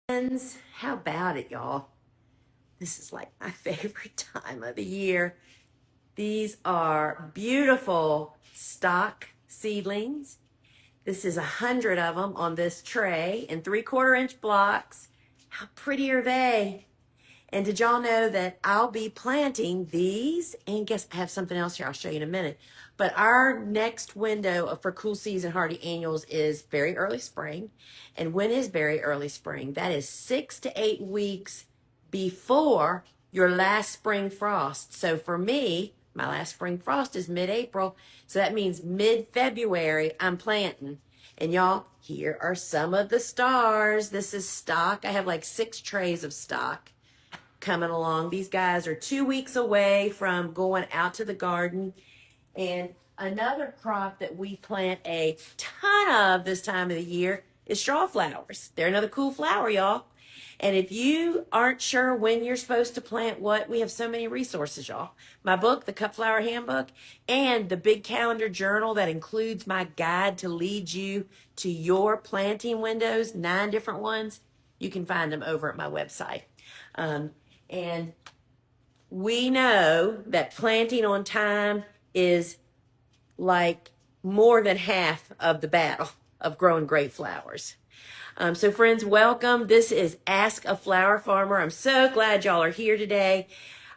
Friends, how about it, y'all? This is like my favorite time of the year. These are beautiful stock seedlings. This is 100 of them on this tray in 3/4 inch blocks. How pretty are they? And did y'all know that I'll be planting these? And guess I have something else here I'll show you in a minute. But our next window for Cool Season Hardy Annuals is very early spring. And when is very early spring? That is 6 to 8 weeks before your last spring frost. So for me, my last spring frost is mid-April. So that means mid-February I'm planting. And y'all, here are some of the stars. This is stock. I have like 6 trays of stock coming along. These guys are 2 weeks away from going out to the garden. And another crop that we plant a ton of this time of the year is straw flowers. They're another cool flower, y'all. And if you aren't sure when you're supposed to plant what, we have so many resources, y'all. My book, the Cut Flower Handbook, and the big calendar journal that includes my guide to lead you to your planting windows, 9 different ones. You can find them over at my website. And we know that planting on time is like more than half of the battle of growing great flowers. So friends, welcome. This is Ask a Flower Farmer. I'm so glad y'all are here today.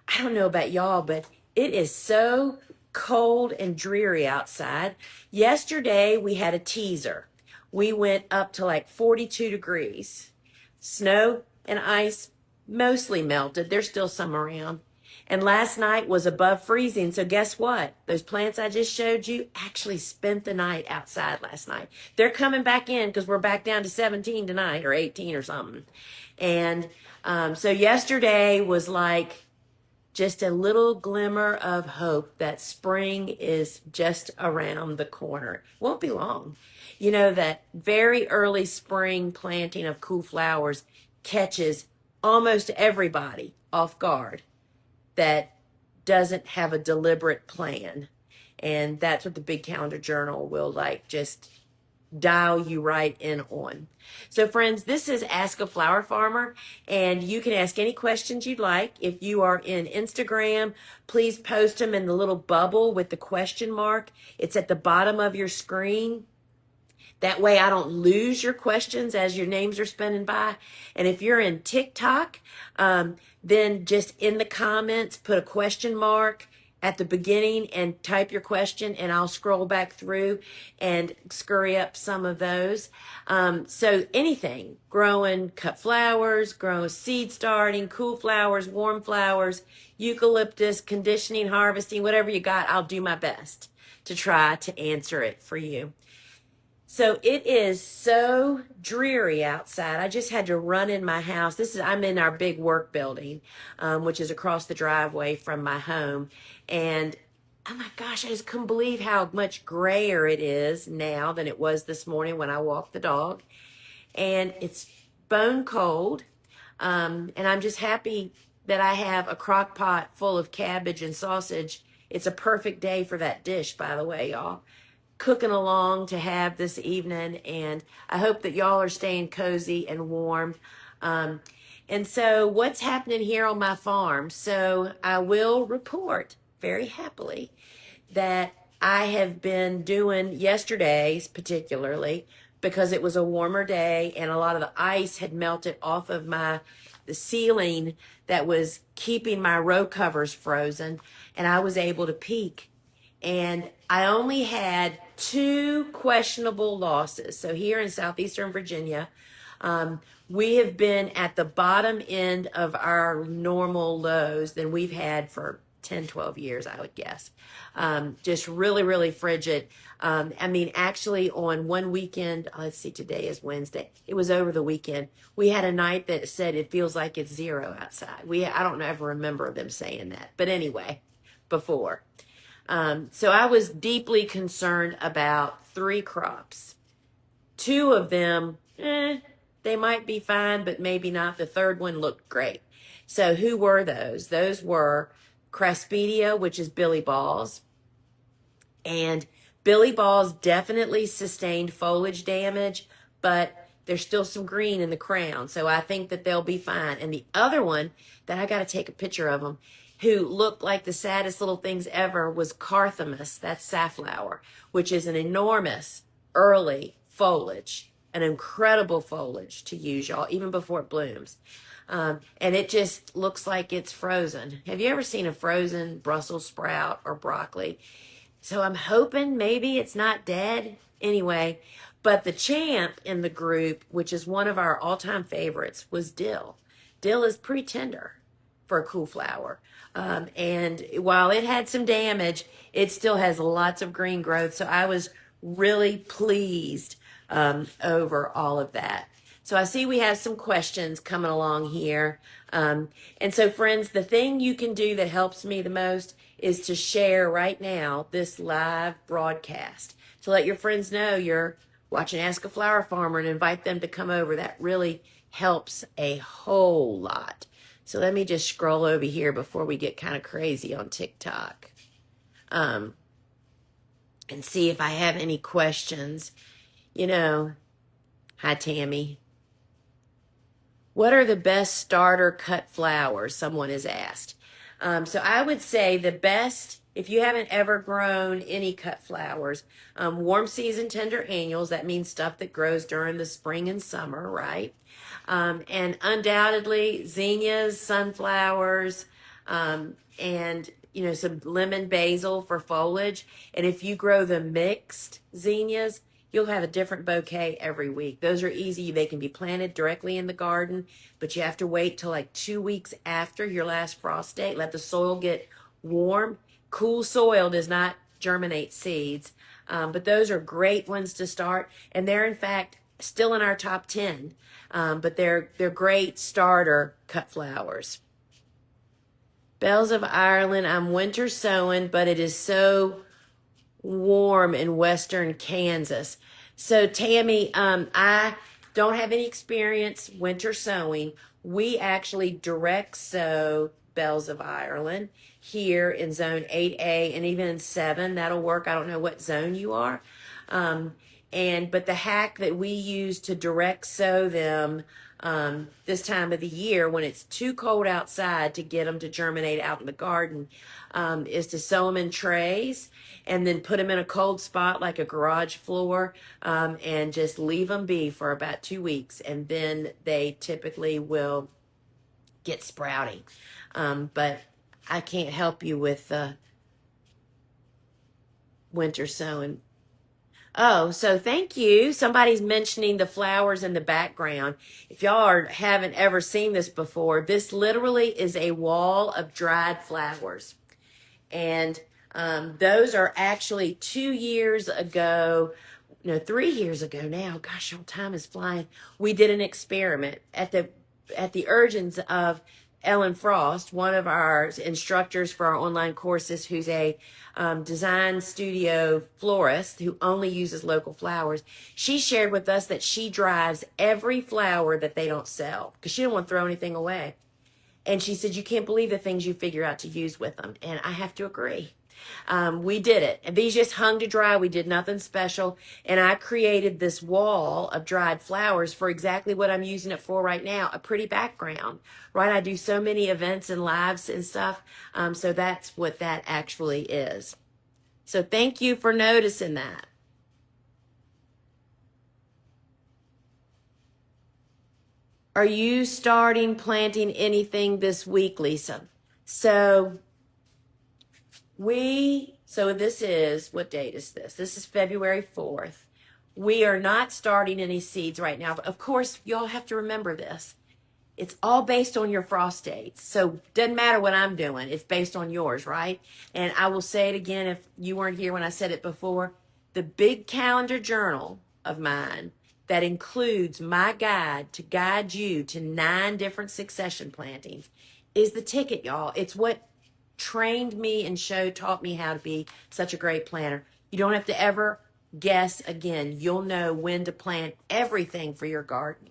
I don't know about y'all, but it is so cold and dreary outside. Yesterday, we had a teaser. We went up to like 42 degrees. Snow and ice mostly melted. There's still some around. And last night was above freezing. So guess what? Those plants I just showed you actually spent the night outside last night. They're coming back in because we're back down to 17 tonight or 18 or something. And so yesterday was like just a little glimmer of hope that spring is just around the corner. Won't be long. You know, that very early spring planting of cool flowers catches almost everybody off guard that doesn't have a deliberate plan. And that's what the big calendar journal will like just dial you right in on. So friends, this is Ask a Flower Farmer, and you can ask any questions you'd like. If you are in Instagram, please post them in the little bubble with the question mark. It's at the bottom of your screen. That way I don't lose your questions as your names are spinning by. And if you're in TikTok, then just in the comments, put a question mark at the beginning and type your question, and I'll scroll back through and scurry up some of those. So anything, growing cut flowers, growing seed starting, cool flowers, warm flowers, eucalyptus, conditioning, harvesting, whatever you got, I'll do my best to try to answer it for you. So it is so dreary outside. I just had to run in my house. I'm in our big work building, which is across the driveway from my home. And oh my gosh, I just couldn't believe how much grayer it is now than it was this morning when I walked the dog. And it's bone cold. And I'm just happy that I have a crock pot full of cabbage and sausage. It's a perfect day for that dish, by the way, y'all. Cooking along to have this evening, and I hope that y'all are staying cozy and warm. And so what's happening here on my farm? So I will report very happily that I have been doing yesterday's particularly because it was a warmer day and a lot of the ice had melted off of the ceiling that was keeping my row covers frozen, and I was able to peek. And I only had 2 questionable losses. So here in southeastern Virginia, we have been at the bottom end of our normal lows than we've had for 10, 12 years, I would guess. Just really, really frigid. I mean, actually on one weekend, let's see, today is Wednesday. It was over the weekend. We had a night that said it feels like it's 0 outside. I don't ever remember them saying that. But anyway, before. So I was deeply concerned about 3 crops. 2 of them, they might be fine, but maybe not. The third one looked great. So who were those? Those were Craspedia, which is Billy Balls. And Billy Balls definitely sustained foliage damage, but there's still some green in the crown. So I think that they'll be fine. And the other one that I got to take a picture of them, who looked like the saddest little things ever, was Carthamus. That's safflower, which is an enormous early foliage, an incredible foliage to use, y'all, even before it blooms. And it just looks like it's frozen. Have you ever seen a frozen Brussels sprout or broccoli? So I'm hoping maybe it's not dead. Anyway, but the champ in the group, which is one of our all-time favorites, was dill. Dill is pretty tender for a cool flower. And while it had some damage, it still has lots of green growth. So I was really pleased over all of that. So I see we have some questions coming along here. And so, friends, the thing you can do that helps me the most is to share right now this live broadcast. To let your friends know you're watching Ask a Flower Farmer and invite them to come over. That really helps a whole lot. So let me just scroll over here before we get kind of crazy on TikTok. And see if I have any questions. You know, hi, Tammy. What are the best starter cut flowers? Someone has asked. So I would say the best, if you haven't ever grown any cut flowers, warm season tender annuals, that means stuff that grows during the spring and summer, right? And undoubtedly zinnias, sunflowers, and some lemon basil for foliage. And if you grow the mixed zinnias, you'll have a different bouquet every week. Those are easy. They can be planted directly in the garden, but you have to wait till like 2 weeks after your last frost date. Let the soil get warm. Cool soil does not germinate seeds, but those are great ones to start. And they're, in fact, still in our top 10, but they're great starter cut flowers. Bells of Ireland, I'm winter sowing, but it is so warm in western Kansas. So Tammy, I don't have any experience winter sowing. We actually direct sow Bells of Ireland here in zone 8A and even in 7. That'll work. I don't know what zone you are. But the hack that we use to direct sow them this time of the year when it's too cold outside to get them to germinate out in the garden is to sow them in trays and then put them in a cold spot like a garage floor and just leave them be for about 2 weeks. And then they typically will get sprouting. But I can't help you with winter sowing. Oh, so thank you. Somebody's mentioning the flowers in the background. If y'all haven't ever seen this before, this literally is a wall of dried flowers. And those are actually 2 years ago, no, 3 years ago now. Gosh, time is flying. We did an experiment at the urgings of Ellen Frost, one of our instructors for our online courses, who's a design studio florist who only uses local flowers. She shared with us that she drives every flower that they don't sell because she didn't want to throw anything away. And she said, you can't believe the things you figure out to use with them. And I have to agree. We did it. And these just hung to dry. We did nothing special. And I created this wall of dried flowers for exactly what I'm using it for right now, a pretty background, right? I do so many events and lives and stuff. So that's what that actually is. So thank you for noticing that. Are you starting planting anything this week, Lisa? So this is, what date is this? This is February 4th. We are not starting any seeds right now. But of course, y'all have to remember this. It's all based on your frost dates. So doesn't matter what I'm doing. It's based on yours, right? And I will say it again if you weren't here when I said it before. The big calendar journal of mine that includes my guide to guide you to 9 different succession plantings is the ticket, y'all. It's what trained me and taught me how to be such a great planner. You don't have to ever guess again. You'll know when to plant everything for your garden.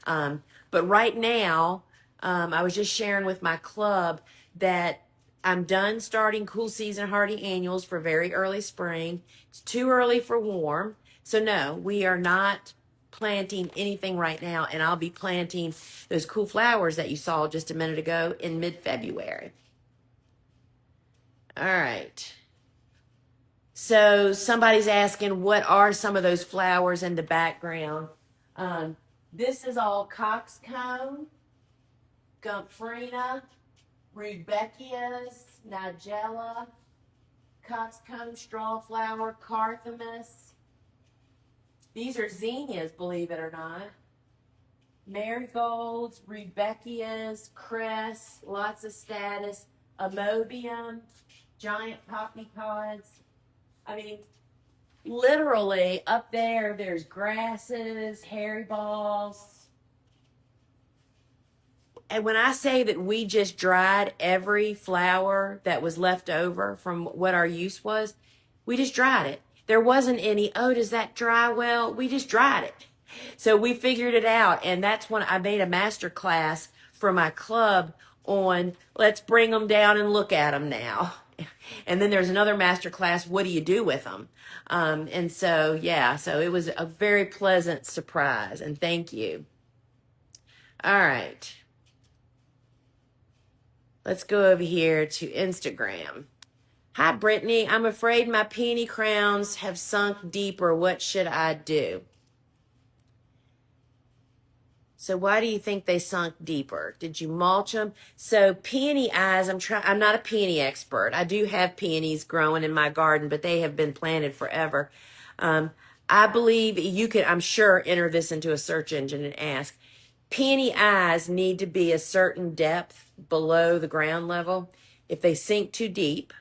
But right now, I was just sharing with my club that I'm done starting cool season hardy annuals for very early spring. It's too early for warm. So no, we are not planting anything right now, and I'll be planting those cool flowers that you saw just a minute ago in mid-February. All right. So somebody's asking, what are some of those flowers in the background? This is all coxcomb, gomphrena, rudbeckias, nigella, coxcomb strawflower, carthamus. These are zinnias, believe it or not. Marigolds, rudbeckias, cress, lots of status, amobium, giant poppy pods. I mean, literally up there, there's grasses, hairy balls. And when I say that we just dried every flower that was left over from what our use was, we just dried it. There wasn't any, oh, does that dry well? We just dried it. So we figured it out. And that's when I made a master class for my club on let's bring them down and look at them now. And then there's another master class, what do you do with them? And so, yeah, so it was a very pleasant surprise. And thank you. All right. Let's go over here to Instagram. Hi, Brittany. I'm afraid my peony crowns have sunk deeper. What should I do? So why do you think they sunk deeper? Did you mulch them? So peony eyes, I'm not a peony expert. I do have peonies growing in my garden, but they have been planted forever. I believe you could, I'm sure, enter this into a search engine and ask. Peony eyes need to be a certain depth below the ground level. If they sink too deep,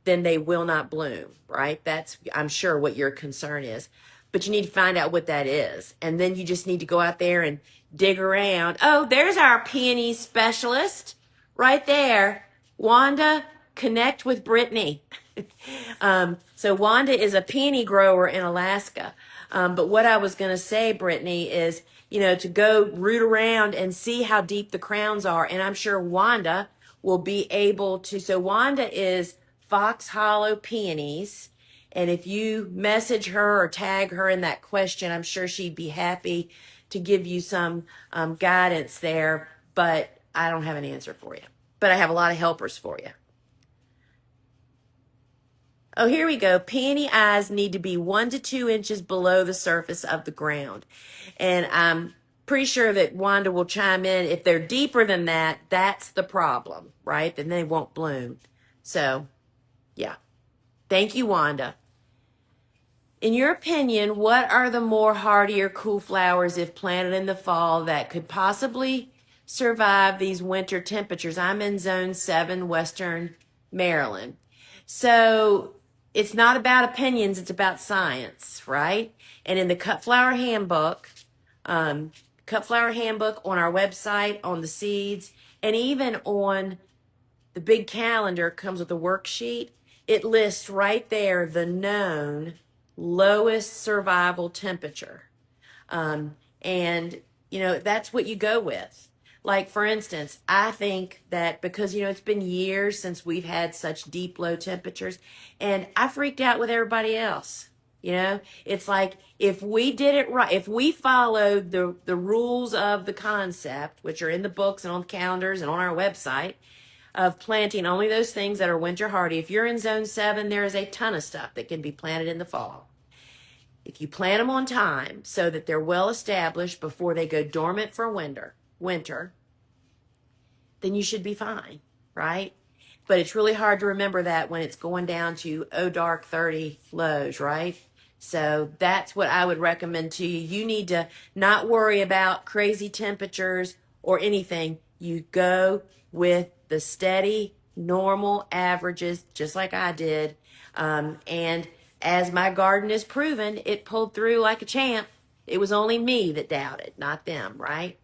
then they will not bloom, right? That's, I'm sure, what your concern is. But you need to find out what that is. And then you just need to go out there and dig around. Oh, there's our peony specialist right there. Wanda, connect with Brittany. So Wanda is a peony grower in Alaska. But what I was going to say, Brittany, is, you know, to go root around and see how deep the crowns are. And I'm sure Wanda will be able to. So Wanda is Fox Hollow Peonies. And if you message her or tag her in that question, I'm sure she'd be happy to give you some guidance there. But I don't have an answer for you. But I have a lot of helpers for you. Oh, here we go. Peony eyes need to be 1 to 2 inches below the surface of the ground. And I'm pretty sure that Wanda will chime in. If they're deeper than that, that's the problem, right? Then they won't bloom. So, yeah. Thank you, Wanda. In your opinion, what are the more hardier cool flowers if planted in the fall that could possibly survive these winter temperatures? I'm in zone 7, Western Maryland. So it's not about opinions, it's about science, right? And in the Cut Flower Handbook on our website, on the seeds, and even on the big calendar comes with a worksheet. It lists right there the known lowest survival temperature. And, you know, that's what you go with. Like, for instance, I think that because, you know, it's been years since we've had such deep low temperatures, and I freaked out with everybody else. You know, it's like if we did it right, if we followed the rules of the concept, which are in the books and on calendars and on our website, of planting only those things that are winter hardy. If you're in zone 7, there is a ton of stuff that can be planted in the fall. If you plant them on time so that they're well established before they go dormant for winter, then you should be fine, right? But it's really hard to remember that when it's going down to dark 30 lows, right? So that's what I would recommend to you. You need to not worry about crazy temperatures or anything. You go with the steady, normal averages, just like I did. And as my garden is proven, it pulled through like a champ. It was only me that doubted, not them, right?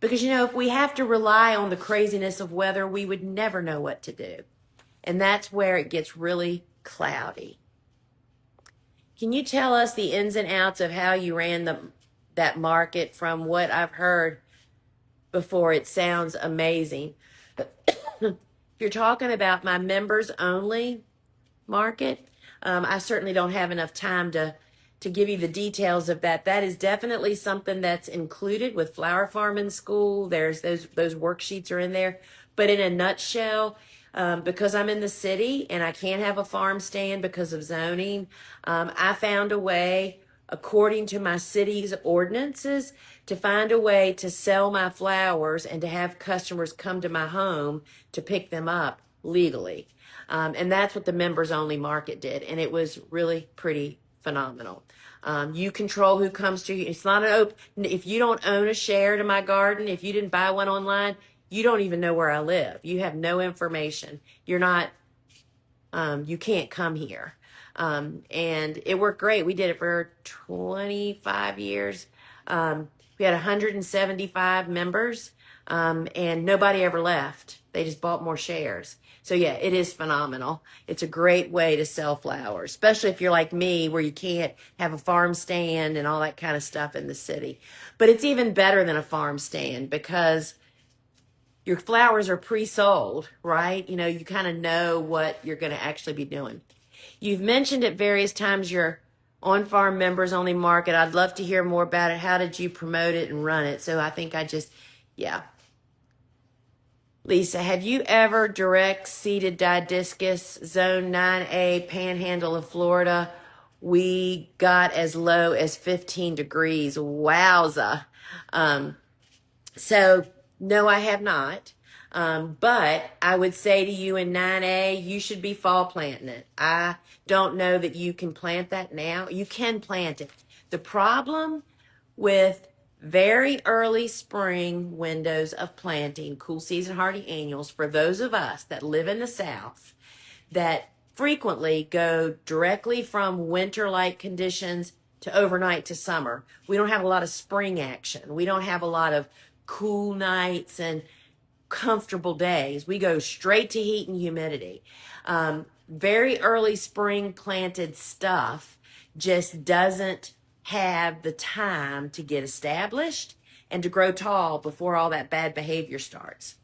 Because, you know, if we have to rely on the craziness of weather, we would never know what to do. And that's where it gets really cloudy. Can you tell us the ins and outs of how you ran that market? From what I've heard before, it sounds amazing. If you're talking about my members only market, I certainly don't have enough time to to give you the details of that. That is definitely something that's included with Flower Farming School. There's those worksheets are in there. But in a nutshell, because I'm in the city and I can't have a farm stand because of zoning, I found a way, according to my city's ordinances, to find a way to sell my flowers and to have customers come to my home to pick them up legally. And that's what the members only market did. And it was really pretty phenomenal. You control who comes to you. It's not an open, if you don't own a share to my garden, if you didn't buy one online, you don't even know where I live. You have no information. You're not, you can't come here. And it worked great. We did it for 25 years. We had 175 members, and nobody ever left. They just bought more shares. So yeah, it is phenomenal. It's a great way to sell flowers, especially if you're like me, where you can't have a farm stand and all that kind of stuff in the city. But it's even better than a farm stand because your flowers are pre-sold, right? You know, you kind of know what you're going to actually be doing. You've mentioned at various times your on-farm members only market. I'd love to hear more about it. How did you promote it and run it? So I think yeah. Lisa, have you ever direct seeded Didiscus Zone 9A Panhandle of Florida? We got as low as 15 degrees. Wowza. So no, I have not. But I would say to you in 9A, you should be fall planting it. I don't know that you can plant that now. You can plant it. The problem with very early spring windows of planting cool season hardy annuals, for those of us that live in the South, that frequently go directly from winter-like conditions to overnight to summer, we don't have a lot of spring action. We don't have a lot of cool nights and comfortable days. We go straight to heat and humidity. Very early spring planted stuff just doesn't have the time to get established and to grow tall before all that bad behavior starts.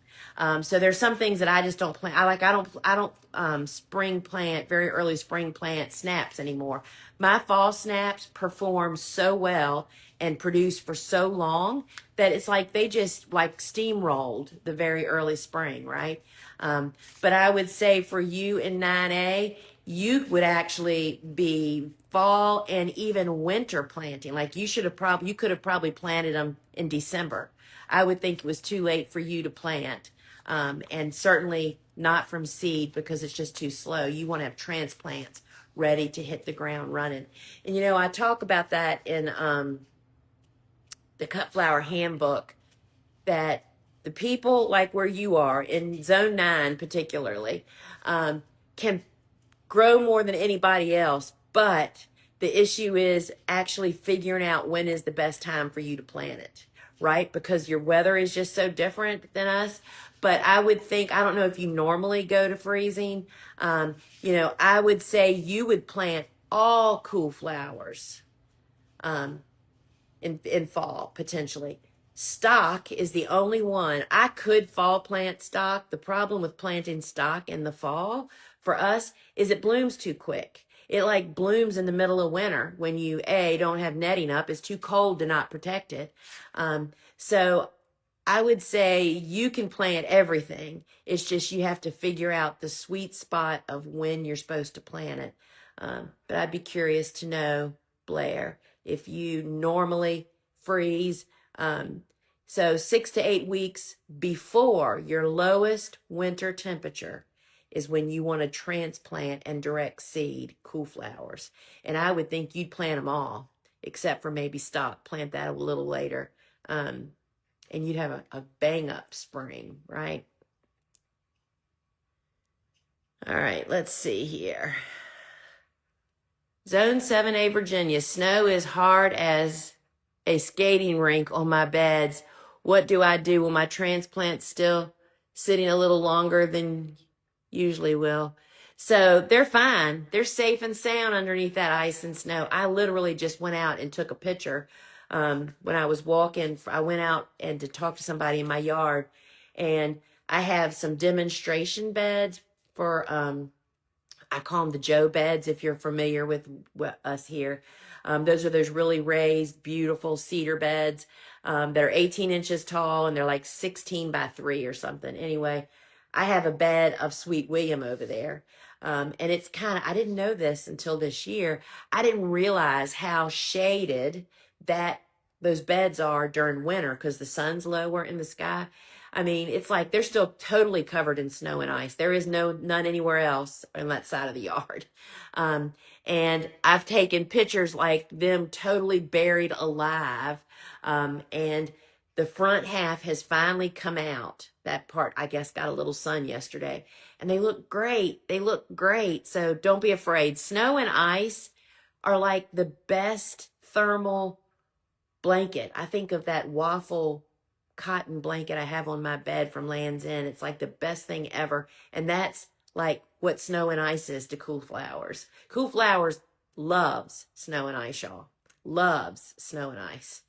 So there's some things that I just don't plant. I don't spring plant, very early spring plant snaps anymore. My fall snaps perform so well and produce for so long that it's like they just like steamrolled the very early spring, right? But I would say for you in 9A, you would actually be fall and even winter planting. Like you could have probably planted them in December. I would think it was too late for you to plant. And certainly not from seed because it's just too slow. You want to have transplants ready to hit the ground running. And you know, I talk about that in the Cut Flower Handbook, that the people like where you are in Zone 9 particularly can grow more than anybody else, but the issue is actually figuring out when is the best time for you to plant it, right? Because your weather is just so different than us. But I would think, I don't know if you normally go to freezing, you know, I would say you would plant all cool flowers in fall, potentially. Stock is the only one. I could fall plant stock. The problem with planting stock in the fall for us is it blooms too quick. It like blooms in the middle of winter when you, don't have netting up. It's too cold to not protect it. So I would say you can plant everything. It's just you have to figure out the sweet spot of when you're supposed to plant it. But I'd be curious to know, Blair, if you normally freeze. So 6 to 8 weeks before your lowest winter temperature is when you want to transplant and direct seed cool flowers. And I would think you'd plant them all, except for maybe stock. Plant that a little later. And you'd have a bang up spring, right? All right, let's see here. Zone 7A, Virginia. Snow is hard as a skating rink on my beds. What do I do? Will my transplants still sitting a little longer than usually will? So they're fine. They're safe and sound underneath that ice and snow. I literally just went out and took a picture. When I was walking, I went out and to talk to somebody in my yard, and I have some demonstration beds for, I call them the Joe beds, if you're familiar with us here. Those are those really raised, beautiful cedar beds that are 18 inches tall, and they're like 16 by 3 or something. Anyway, I have a bed of Sweet William over there. And it's kind of, I didn't know this until this year. I didn't realize how shaded that those beds are during winter because the sun's lower in the sky. I mean, it's like they're still totally covered in snow and ice. There is none anywhere else on that side of the yard. Um, and I've taken pictures like them totally buried alive. And the front half has finally come out. That part, I guess, got a little sun yesterday. And they look great. They look great. So don't be afraid. Snow and ice are like the best thermal blanket. I think of that waffle cotton blanket I have on my bed from Land's End. It's like the best thing ever. And that's like what snow and ice is to Cool Flowers. Cool Flowers loves snow and ice, y'all. Loves snow and ice.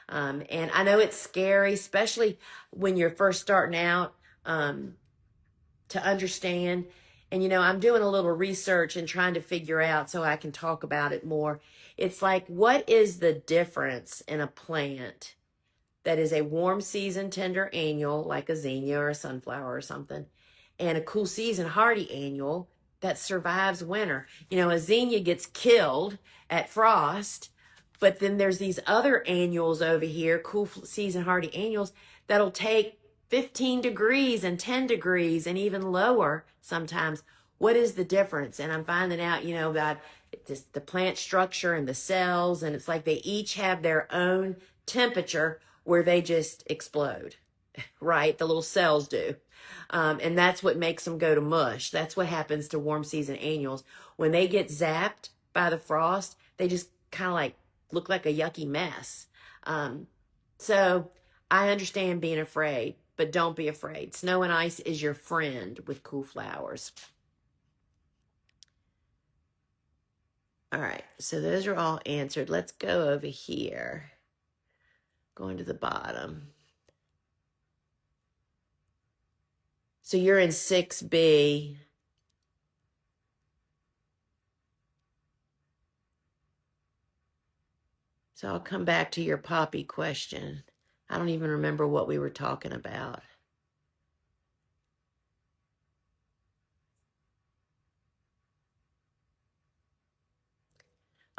And I know it's scary, especially when you're first starting out, to understand. And, you know, I'm doing a little research and trying to figure out so I can talk about it more. It's like, what is the difference in a plant that is a warm season tender annual, like a zinnia or a sunflower or something, and a cool season hardy annual that survives winter? You know, a zinnia gets killed at frost, but then there's these other annuals over here, cool season hardy annuals, that'll take 15 degrees and 10 degrees and even lower sometimes. What is the difference? And I'm finding out, you know, about the plant structure and the cells, and it's like they each have their own temperature where they just explode, right? The little cells do. And that's what makes them go to mush. That's what happens to warm season annuals. When they get zapped by the frost, they just kind of like look like a yucky mess. So I understand being afraid, but don't be afraid. Snow and ice is your friend with Cool Flowers. All right, so those are all answered. Let's go over here. Going to the bottom. So you're in 6B. So I'll come back to your poppy question. I don't even remember what we were talking about.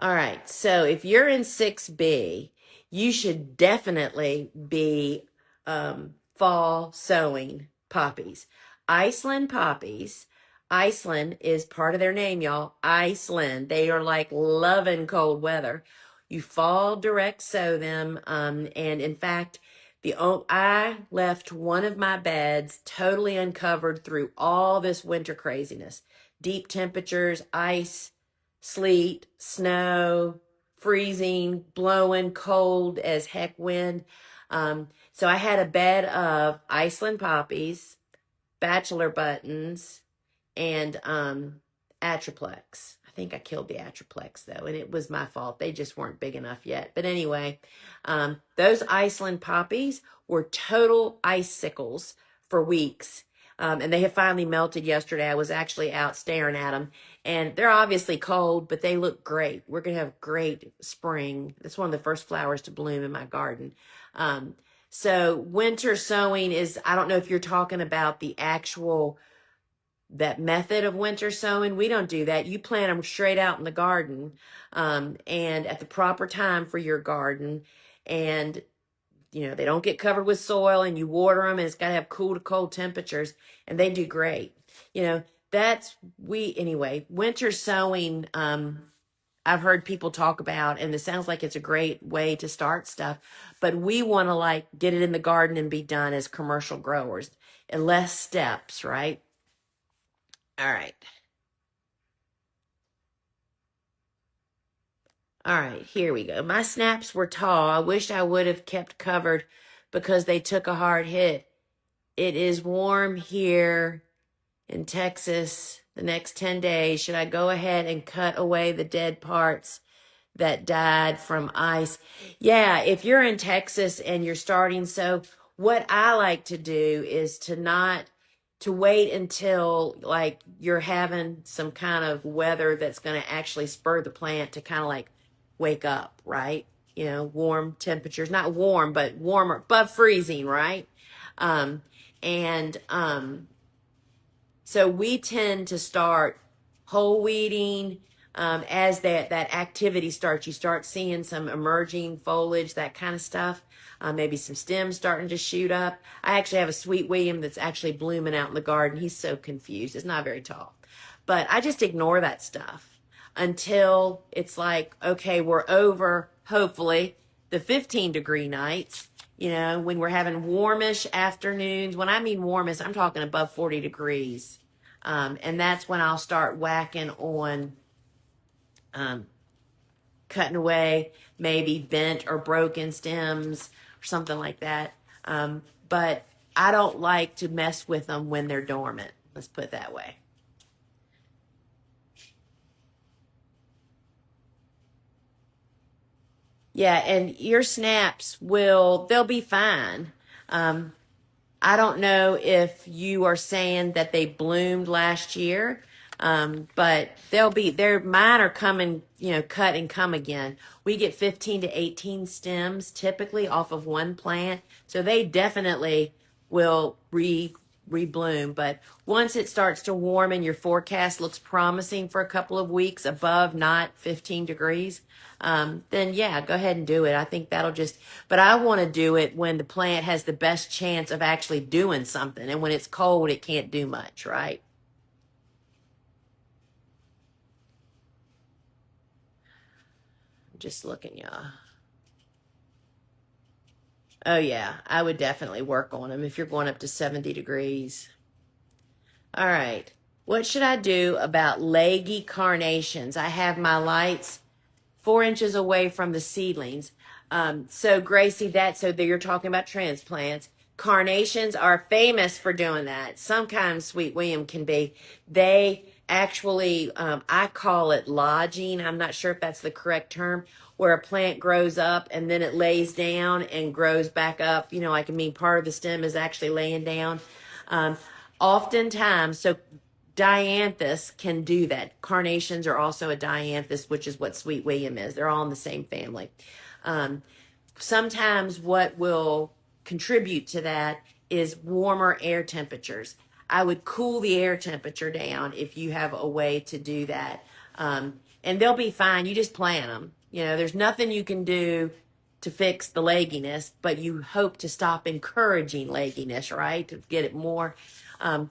All right, so if you're in 6B, you should definitely be fall sowing poppies. Iceland poppies. Iceland is part of their name, y'all. Iceland. They are like loving cold weather. You fall direct sow them. And in fact, I left one of my beds totally uncovered through all this winter craziness. Deep temperatures, ice, sleet, snow, freezing, blowing, cold as heck wind. So I had a bed of Iceland poppies, bachelor buttons, and Atriplex. I think I killed the Atriplex though, and it was my fault. They just weren't big enough yet. But anyway, those Iceland poppies were total icicles for weeks. And they have finally melted yesterday. I was actually out staring at them, and they're obviously cold, but they look great. We're going to have great spring. It's one of the first flowers to bloom in my garden. So winter sowing is, I don't know if you're talking about that method of winter sowing. We don't do that. You plant them straight out in the garden, and at the proper time for your garden. And you know, they don't get covered with soil, and you water them, and it's got to have cool to cold temperatures, and they do great. You know, anyway, winter sowing, I've heard people talk about, and it sounds like it's a great way to start stuff, but we want to like get it in the garden and be done as commercial growers, and less steps, right? All right. All right, here we go. My snaps were tall. I wish I would have kept covered because they took a hard hit. It is warm here in Texas the next 10 days. Should I go ahead and cut away the dead parts that died from ice? Yeah, if you're in Texas and you're starting, so what I like to do is to wait until like you're having some kind of weather that's going to actually spur the plant to kind of like wake up, right? Warm temperatures, not warm, but warmer, above freezing, right? Um, and so we tend to start whole weeding as that activity starts. You start seeing some emerging foliage, that kind of stuff. Maybe some stems starting to shoot up. I actually have a sweet William that's actually blooming out in the garden. He's so confused. It's not very tall. But I just ignore that stuff until it's like, okay, we're over, hopefully, the 15-degree nights, when we're having warmish afternoons. When I mean warmish, I'm talking above 40 degrees. And that's when I'll start whacking on cutting away maybe bent or broken stems or something like that. But I don't like to mess with them when they're dormant. Let's put it that way. Yeah, and your snaps they'll be fine. I don't know if you are saying that they bloomed last year, but mine are coming, cut and come again. We get 15 to 18 stems typically off of one plant. So they definitely will rebloom. But once it starts to warm and your forecast looks promising for a couple of weeks above not 15 degrees, then yeah, go ahead and do it. I think but I want to do it when the plant has the best chance of actually doing something. And when it's cold, it can't do much, right? I'm just looking, y'all. Oh yeah, I would definitely work on them if you're going up to 70 degrees. All right. What should I do about leggy carnations? I have my lights 4 inches away from the seedlings. So Gracie, you're talking about transplants. Carnations are famous for doing that. Sometimes Sweet William can be. They actually, I call it lodging. I'm not sure if that's the correct term, where a plant grows up and then it lays down and grows back up. Part of the stem is actually laying down. Oftentimes, so dianthus can do that. Carnations are also a dianthus, which is what Sweet William is. They're all in the same family. Sometimes what will contribute to that is warmer air temperatures. I would cool the air temperature down if you have a way to do that. And they'll be fine. You just plant them. There's nothing you can do to fix the legginess, but you hope to stop encouraging legginess, right? To get it more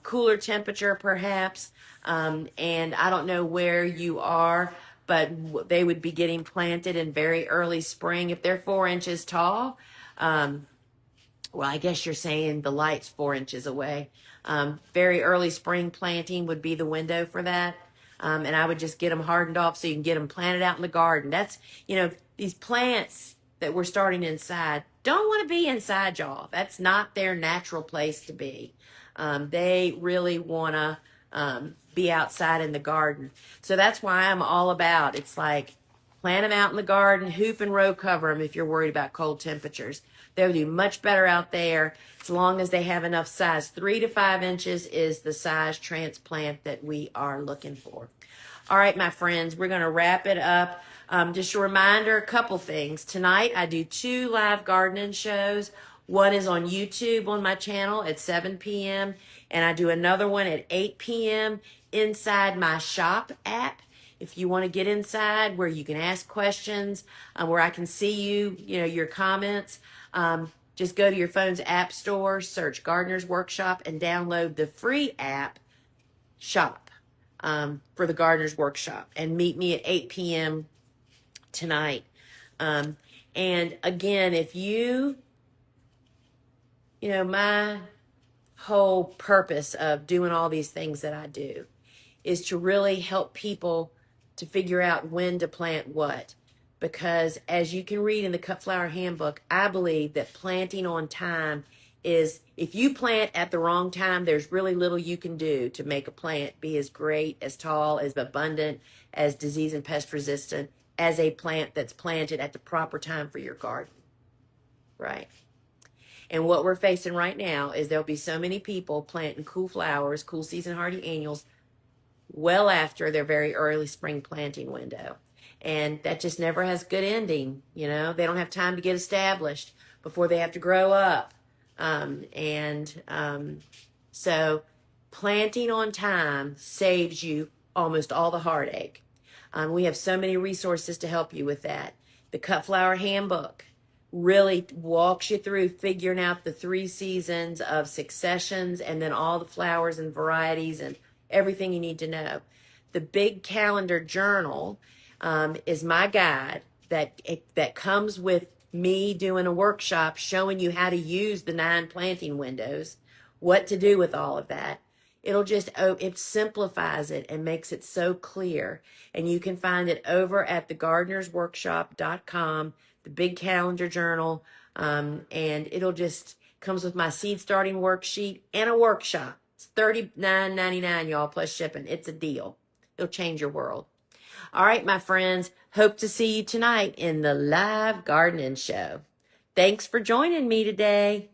cooler temperature, perhaps. And I don't know where you are, but they would be getting planted in very early spring. If they're 4 inches tall, well, I guess you're saying the light's 4 inches away. Very early spring planting would be the window for that. And I would just get them hardened off so you can get them planted out in the garden. That's, these plants that we're starting inside don't want to be inside, y'all. That's not their natural place to be. They really want to be outside in the garden. So that's why I'm all about, it's like, plant them out in the garden, hoop and row cover them if you're worried about cold temperatures. They'll do much better out there as long as they have enough size. 3 to 5 inches is the size transplant that we are looking for. All right, my friends, we're going to wrap it up. Just a reminder, a couple things. Tonight, I do 2 live gardening shows. One is on YouTube on my channel at 7 p.m. And I do another one at 8 p.m. inside my shop app. If you want to get inside where you can ask questions, where I can see your comments, just go to your phone's app store, search Gardener's Workshop, and download the free app shop for the Gardener's Workshop. And meet me at 8 p.m. tonight. And again, if my whole purpose of doing all these things that I do is to really help people to figure out when to plant what. Because as you can read in the Cut Flower Handbook, I believe that planting on time is, if you plant at the wrong time, there's really little you can do to make a plant be as great, as tall, as abundant, as disease and pest resistant as a plant that's planted at the proper time for your garden, right? And what we're facing right now is there'll be so many people planting cool flowers, cool season hardy annuals, well after their very early spring planting window. And that just never has good ending. You know, they don't have time to get established before they have to grow up. So planting on time saves you almost all the heartache. We have so many resources to help you with that. The Cut Flower Handbook really walks you through figuring out the 3 seasons of successions and then all the flowers and varieties and everything you need to know. The Big Calendar Journal is my guide that comes with me doing a workshop showing you how to use the 9 planting windows, what to do with all of that. It simplifies it and makes it so clear. And you can find it over at thegardenersworkshop.com, the Big Calendar Journal. And it'll just comes with my seed starting worksheet and a workshop. It's $39.99, y'all, plus shipping. It's a deal. It'll change your world. All right, my friends. Hope to see you tonight in the live gardening show. Thanks for joining me today.